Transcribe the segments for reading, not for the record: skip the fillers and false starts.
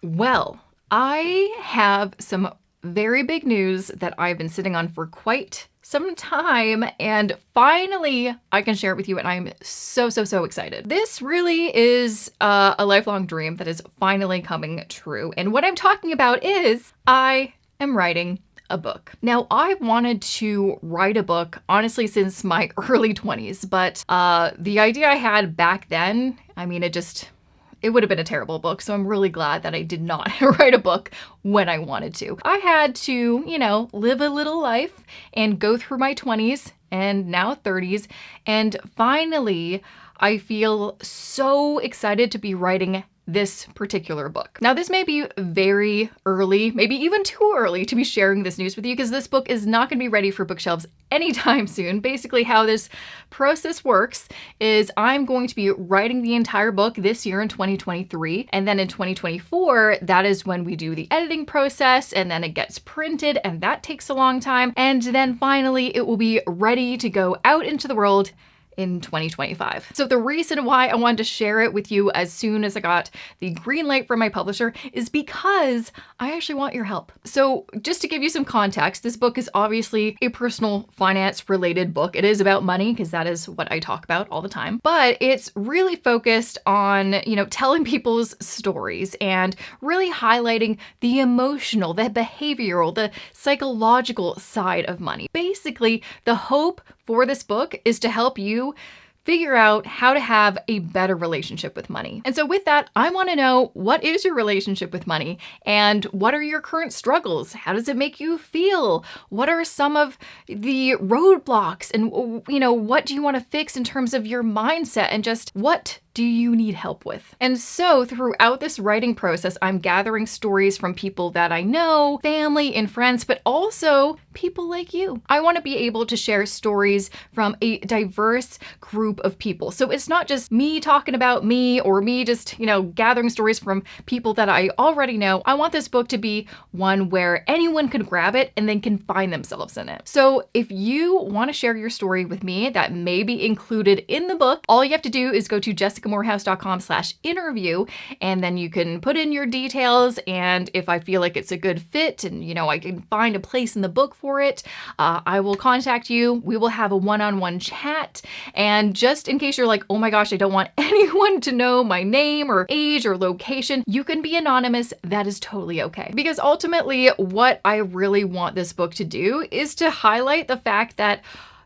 Well, I have some very big news that I've been sitting on for quite some time, and finally I can share it with you, and I'm so excited. This really is a lifelong dream that is finally coming true, and what I'm talking about is I am writing a book. Now, I wanted to write a book, honestly, since my early 20s, but the idea I had back then, I mean, it would have been a terrible book, so I'm really glad that I did not write a book when I wanted to. I had to, live a little life and go through my 20s and now 30s, and finally, I feel so excited to be writing this particular book. Now, this may be very early, maybe even too early to be sharing this news with you, because this book is not going to be ready for bookshelves anytime soon. Basically, how this process works is I'm going to be writing the entire book this year in 2023, and then in 2024, that is when we do the editing process, and then it gets printed, and that takes a long time, and then finally it will be ready to go out into the world in 2025. So the reason why I wanted to share it with you as soon as I got the green light from my publisher is because I actually want your help. So just to give you some context, this book is obviously a personal finance related book. It is about money because that is what I talk about all the time, but it's really focused on, telling people's stories and really highlighting the emotional, the behavioral, the psychological side of money. Basically, the hope for this book is to help you figure out how to have a better relationship with money. And so with that, I want to know, what is your relationship with money? And what are your current struggles? How does it make you feel? What are some of the roadblocks? And, what do you want to fix in terms of your mindset? And just what do you need help with? And so throughout this writing process, I'm gathering stories from people that I know, family and friends, but also people like you. I want to be able to share stories from a diverse group of people. So it's not just me talking about me or me just, gathering stories from people that I already know. I want this book to be one where anyone can grab it and then can find themselves in it. So if you want to share your story with me that may be included in the book, all you have to do is go to jessicamorehouse.com/interview, and then you can put in your details, and if I feel like it's a good fit and I can find a place in the book for it, I will contact you. We will have a one-on-one chat, and just in case you're like, oh my gosh, I don't want anyone to know my name or age or location, you can be anonymous. That is totally okay. Because ultimately, what I really want this book to do is to highlight the fact that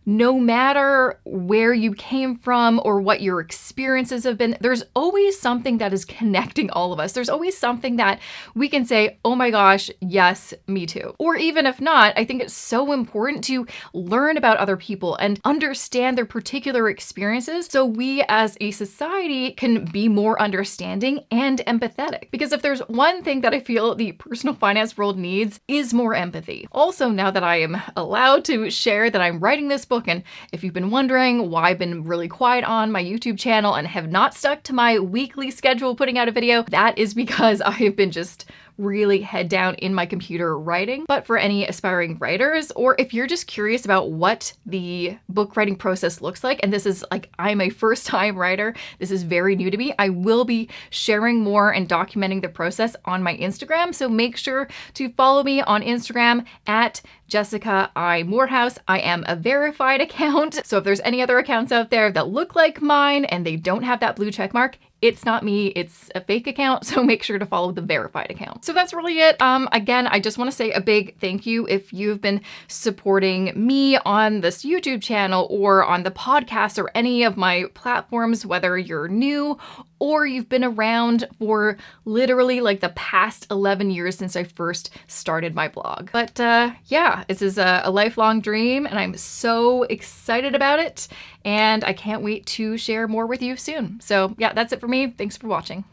no matter where you came from or what your experiences have been, there's always something that is connecting all of us. There's always something that we can say, oh my gosh, yes, me too. Or even if not, I think it's so important to learn about other people and understand their particular experiences so we as a society can be more understanding and empathetic. Because if there's one thing that I feel the personal finance world needs, is more empathy. Also, now that I am allowed to share that I'm writing this book, and if you've been wondering why I've been really quiet on my YouTube channel and have not stuck to my weekly schedule putting out a video, that is because I have been just really head down in my computer writing. But for any aspiring writers, or if you're just curious about what the book writing process looks like, and this is like, I'm a first-time writer, this is very new to me, I will be sharing more and documenting the process on my Instagram. So make sure to follow me on Instagram at Jessica I. Morehouse. I am a verified account. So if there's any other accounts out there that look like mine and they don't have that blue check mark, it's not me, it's a fake account, so make sure to follow the verified account. So that's really it. Again, I just want to say a big thank you if you've been supporting me on this YouTube channel or on the podcast or any of my platforms, whether you're new or you've been around for literally like the past 11 years since I first started my blog. But yeah, this is a lifelong dream and I'm so excited about it, and I can't wait to share more with you soon. So yeah, that's it for me. Thanks for watching.